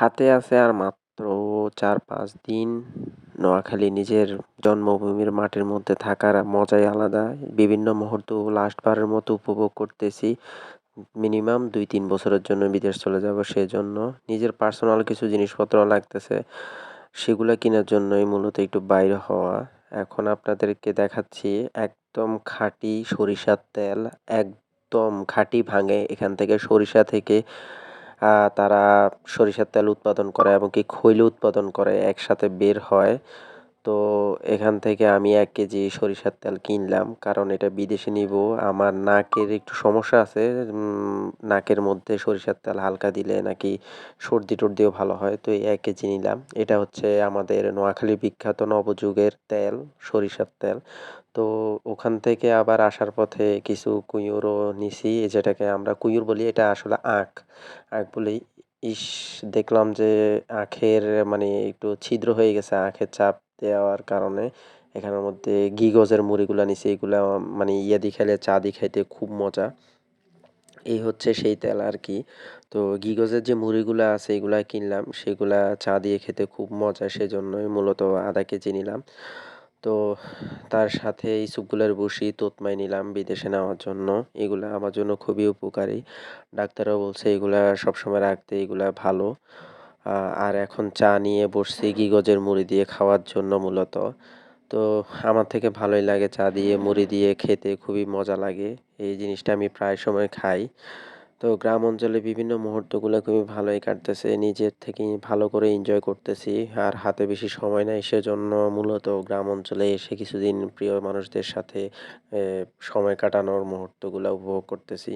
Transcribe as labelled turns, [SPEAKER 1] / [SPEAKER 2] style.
[SPEAKER 1] হাতে আছে আর মাত্র ৪-৫ দিন। নোয়াখালী নিজের জন্মভূমির মাটির মধ্যে থাকার মজাই আলাদা। বিভিন্ন মুহূর্ত লাস্টবারের মতো উপভোগ করতেছি। মিনিমাম ২-৩ বছরের জন্য বিদেশ চলে যাব। সেজন্য নিজের পার্সোনাল কিছু জিনিসপত্র লাগতেছে। সেগুলা কেনার জন্যই মূলত একটু বাইর হওয়া। এখন আপনাদেরকে দেখাচ্ছি একদম খাঁটি সরিষার তেল, একদম খাঁটি ভাঙে। এখান থেকে সরিষা থেকে তারা সরিষার তেল উৎপাদন করে এবং কি খৈল উৎপাদন করে একসাথে বের হয়। তো এখান থেকে আমি ১ কেজি সরিষার তেল কিনলাম। কারণ এটা বিদেশে নিবো। আমার নাকের একটু সমস্যা আছে। নাকের মধ্যে সরিষার তেল হালকা দিলে নাকি সর্দি-টর্দিও ভালো হয়। তো এই ১ কেজি নিলাম। এটা হচ্ছে আমাদের নোয়াখালীর বিখ্যাত নবযুগের তেল, সরিষার তেল। তো ওখান থেকে আবার আসার পথে কিছু কুইউরও নিছি। যেটাকে আমরা কুইউর বলি, এটা আসলে আখ। আখ বলি। ইস! দেখলাম যে আখের মানে একটু ছিদ্র হয়ে গেছে আখের চাপ দেওয়ার কারণে। এখানের মধ্যে গিগজের মুড়িগুলা নিছি। এগুলা মানে ইয়ে দিয়ে খাইলে চা দিয়ে খাইতে খুব মজা। এই হচ্ছে সেই তেল আরকি। তো গিগজের যে মুড়িগুলা আছে এগুলা কিনলাম। সেগুলা চা দিয়ে খেতে খুব মজা। সেজন্যই মূলত ০.৫ কেজি নিলাম। তো তার সাথে ইসবগুলের ভুসি, তোতমাই নিলাম বিদেশে নেওয়ার জন্য। এগুলা আমার জন্য খুবই উপকারী। ডাক্তাররাও বলছে এগুলা সবসময় রাখতে, এগুলা ভালো। আ আর এখন চা নিয়ে বসছি গিগজের মুড়ি দিয়ে খাওয়ার জন্য মূলত। তো আমার থেকে ভালোই লাগে চা দিয়ে মুড়ি দিয়ে খেতে খুবই মজা লাগে। এই জিনিসটা আমি প্রায় সময় খাই। তো গ্রাম অঞ্চলে বিভিন্ন মুহূর্তগুলো খুবই ভালোই কাটতেছে। নিজের থেকেই ভালো করে এনজয় করতেছি। আর হাতে বেশি সময় নাই। সেজন্য মূলত গ্রাম অঞ্চলে এসে কিছুদিন প্রিয় মানুষদের সাথে সময় কাটানোর মুহূর্তগুলা উপভোগ করতেছি।